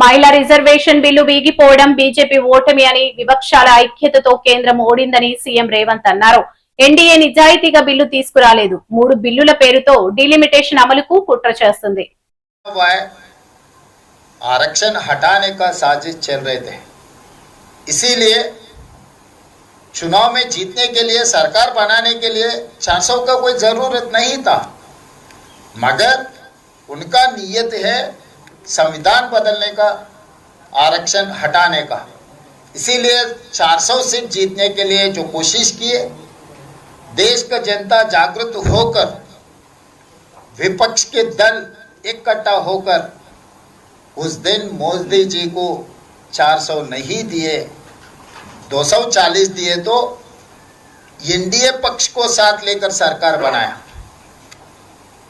మహిళా reservation bill వీగిపోవడం BJP ఓటమి అని విపక్షాల ఐక్యతతో కేంద్రం ఓడిందని సీఎం రేవంత్ అన్నారు. ఎన్డీఏ నిజాయితీగా బిల్లు తీసుకురాలేదు. 3 బిల్లుల పేరుతో డిలిమిటేషన్ అమలుకు కుట్ర చేస్తుంది. आरक्षण हटाने का साजिश चल रहे थे, इसीलिए चुनाव में जीतने के लिए, सरकार बनाने के लिए 400 का कोई ज़रूरत नहीं था, मगर उनका नियत है संविधान बदलने का, आरक्षण हटाने का। इसीलिए 400 सीट जीतने के लिए जो कोशिश किए, देश का जनता जागृत होकर, विपक्ष के दल इकट्ठा होकर उस दिन मोदी जी को 400 नहीं दिए, 240 दिए, तो एनडीए पक्ष को साथ लेकर सरकार बनाया।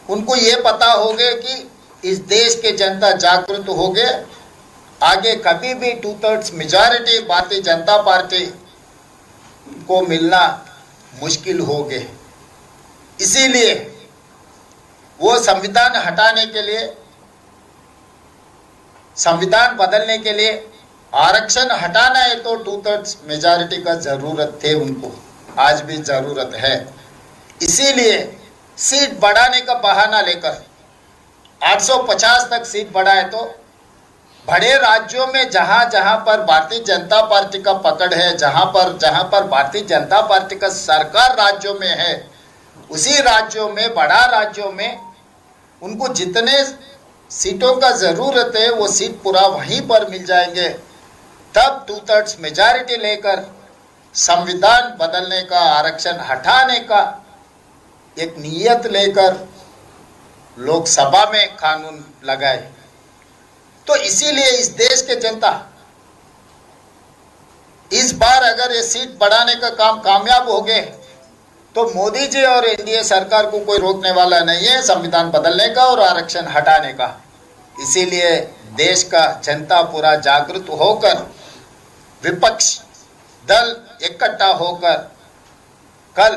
उनको ये पता हो गया कि इस देश के जनता जागृत हो गए, आगे कभी भी 2/3 मेजॉरिटी भारतीय जनता पार्टी को मिलना मुश्किल हो गए। इसीलिए वो संविधान हटाने के लिए, संविधान बदलने के लिए, आरक्षण हटाना है तो 2/3 मेजॉरिटी का ज़रूरत थे उनको, आज भी ज़रूरत है। इसीलिए सीट बढ़ाने का बहाना लेकर 850 तक सीट बढ़ाए, तो बड़े राज्यों में जहां जहां पर भारतीय जनता पार्टी का पकड़ है, जहां पर भारतीय जनता पार्टी का सरकार राज्यों में है, उसी राज्यों में, बड़ा राज्यों में उनको जितने सीटों का ज़रूरत है वो सीट पूरा वहीं पर मिल जाएंगे। तब 2/3 मेजॉरिटी लेकर संविधान बदलने का, आरक्षण हटाने का एक नियत लेकर लोकसभा में कानून लगाए। तो इसीलिए इस देश के जनता इस बार अगर ये सीट बढ़ाने का काम कामयाब हो गए तो मोदी जी और एनडीए सरकार को कोई रोकने वाला नहीं है संविधान बदलने का और आरक्षण हटाने का। इसीलिए देश का जनता पूरा जागृत होकर, विपक्ष दल इकट्ठा होकर कल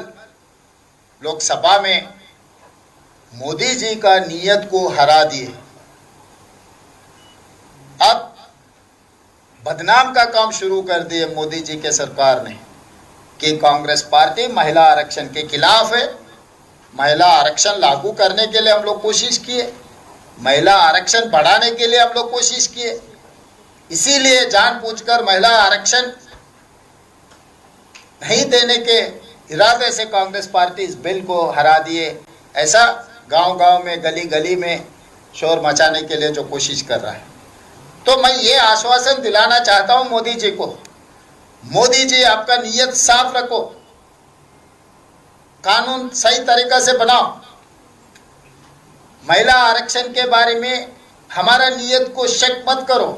लोकसभा में मोदी जी का नियत को हरा दिए। अब बदनाम का काम शुरू कर दिए मोदी जी के सरकार ने कि कांग्रेस पार्टी महिला आरक्षण के खिलाफ है। महिला आरक्षण लागू करने के लिए हम लोग कोशिश किए, महिला आरक्षण बढ़ाने के लिए हम लोग कोशिश किए, इसीलिए जानबूझकर महिला आरक्षण नहीं देने के इरादे से कांग्रेस पार्टी इस बिल को हरा दिए। ऐसा गांव-गांव में, गली-गली में शोर मचाने के लिए जो कोशिश कर रहा है। तो मैं ये आश्वासन दिलाना चाहता हूं मोदी जी को, मोदी जी आपका नियत साफ रखो, कानून सही तरीका से बनाओ, महिला आरक्षण के बारे में हमारा नियत को शक मत करो।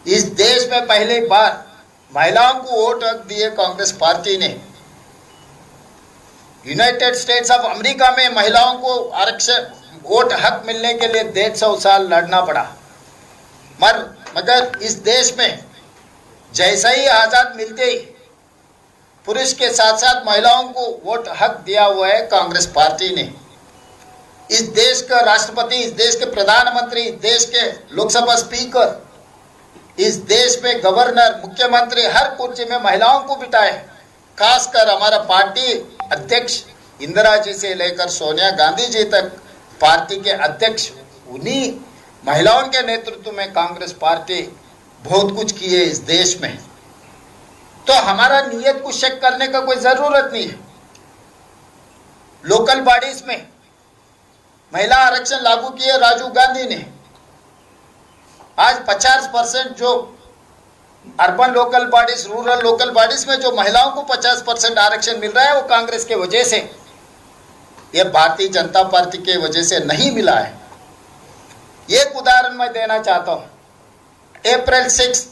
इस देश में पहली बार महिलाओं को वोट हक दिए कांग्रेस पार्टी ने। यूनाइटेड स्टेट्स ऑफ अमेरिका में महिलाओं को आरक्षण वोट हक मिलने के लिए 150 साल लड़ना पड़ा, मगर इस देश में जैसा ही आज़ाद मिलते ही पुरुष के साथ साथ महिलाओं को वोट हक दिया हुआ है कांग्रेस पार्टी ने। इस देश का राष्ट्रपति, इस देश के प्रधानमंत्री, इस देश के लोकसभा स्पीकर, इस देश में गवर्नर, मुख्यमंत्री, हर कुर्सी में महिलाओं को बिठाए। खासकर हमारा पार्टी अध्यक्ष इंदिरा जी से लेकर सोनिया गांधी जी तक पार्टी के अध्यक्ष, उन्हीं महिलाओं के नेतृत्व में कांग्रेस पार्टी बहुत कुछ की है इस देश में। तो हमारा नियत को शक करने का कोई ज़रूरत नहीं है। लोकल बॉडीज में महिला आरक्षण लागू किए राजीव गांधी ने। आज 50% जो urban local bodies, rural local bodies में जो महिलाओं को 50% आरक्षण मिल रहा है वो कांग्रेस के वजह से, ये भारतीय जनता पार्टी के वजह से नहीं मिला है। एक उदाहरण मैं देना चाहता हूँ। अप्रैल 6,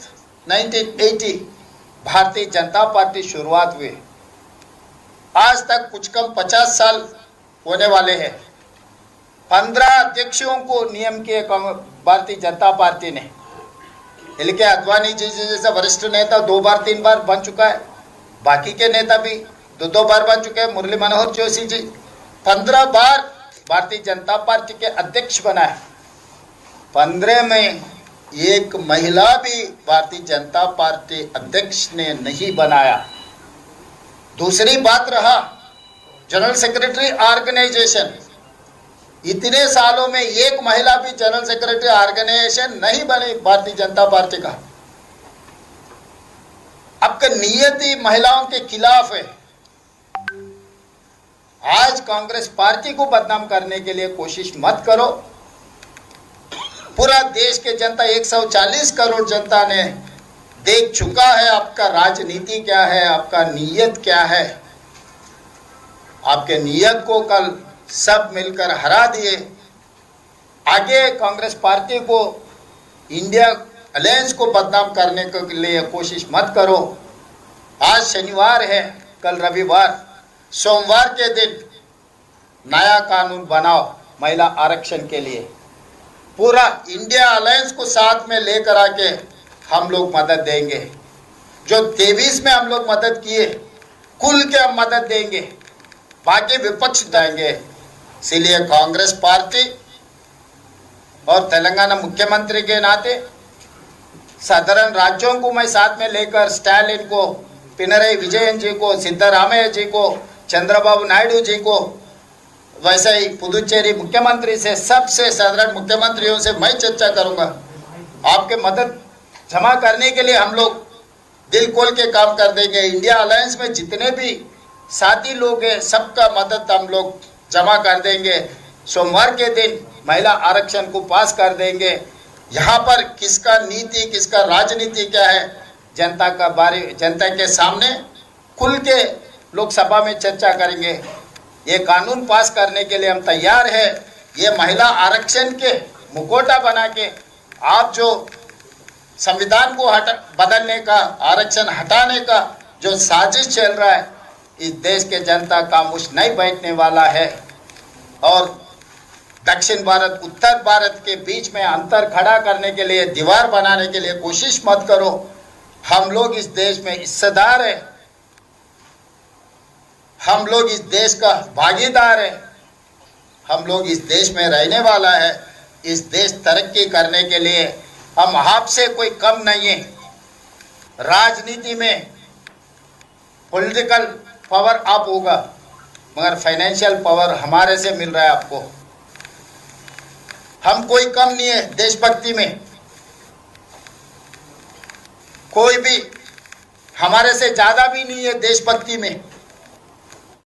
1980 भारतीय जनता पार्टी शुरुआत हुई, आज तक कुछ कम 50 साल होने वाले हैं। 15 अध्यक्षों को नियम किए भारतीय जनता पार्टी ने। एल.के. आडवाणी जी जैसा वरिष्ठ नेता 2 बार 3 बार बन चुका है, बाकी के नेता भी 2 बार बन चुके हैं। मुरली मनोहर जोशी जी 15 बार भारतीय जनता पार्टी के अध्यक्ष बनाए। 15 में एक महिला भी भारतीय जनता पार्टी अध्यक्ष ने नहीं बनाया। दूसरी बात रहा जनरल सेक्रेटरी ऑर्गेनाइजेशन, इतने सालों में एक महिला भी जनरल सेक्रेटरी ऑर्गेनाइजेशन नहीं बनी भारतीय जनता पार्टी का। आपका नियत ही महिलाओं के खिलाफ है। आज कांग्रेस पार्टी को बदनाम करने के लिए कोशिश मत करो। पूरा देश के जनता 140 करोड़ जनता ने देख चुका है आपका राजनीति क्या है, आपका नियत क्या है। आपके नियत को कल सब मिलकर हरा दिए। आगे कांग्रेस पार्टी को, इंडिया अलायंस को बदनाम करने के लिए कोशिश मत करो। आज शनिवार है, कल रविवार, सोमवार के दिन नया कानून बनाओ महिला आरक्षण के लिए। पूरा इंडिया अलायंस को साथ में लेकर आके हम लोग मदद देंगे। जो 23 में हम लोग मदद किए, कुल के हम मदद देंगे, बाकी विपक्ष देंगे। इसलिए कांग्रेस पार्टी और तेलंगाना मुख्यमंत्री के नाते साधारण राज्यों को मैं साथ में लेकर स्टालिन को, पिनरई विजयन जी को, सिद्धरामैया जी को, चंद्रबाबू नायडू जी को, वैसे ही पुदुचेरी मुख्यमंत्री से, सबसे साधारण मुख्यमंत्रियों से मैं चर्चा करूंगा। आपके मदद जमा करने के लिए हम लोग दिल खोल के काम कर देंगे। इंडिया अलायंस में जितने भी साथी लोग हैं, सबका मदद हम लोग जमा कर देंगे। सोमवार के दिन महिला आरक्षण को पास कर देंगे। यहाँ पर किसका नीति, किसका राजनीति क्या है, जनता के सामने खुल के लोकसभा में चर्चा करेंगे। ये कानून पास करने के लिए हम तैयार है। ये महिला आरक्षण के मुखौटा बना के आप जो संविधान को बदलने का, आरक्षण हटाने का जो साजिश चल रहा है, इस देश के जनता खामोश नहीं बैठने वाला है। और दक्षिण भारत उत्तर भारत के बीच में अंतर खड़ा करने के लिए, दीवार बनाने के लिए कोशिश मत करो। हम लोग इस देश में हिस्सेदार है, हम लोग इस देश का भागीदार है, हम लोग इस देश में रहने वाला है। इस देश तरक्की करने के लिए हम आपसे कोई कम नहीं है। राजनीति में पॉलिटिकल पावर आप होगा, मगर फाइनेंशियल पावर हमारे से मिल रहा है आपको। हम कोई कम नहीं है देशभक्ति में, कोई भी हमारे से ज्यादा भी नहीं है देशभक्ति में।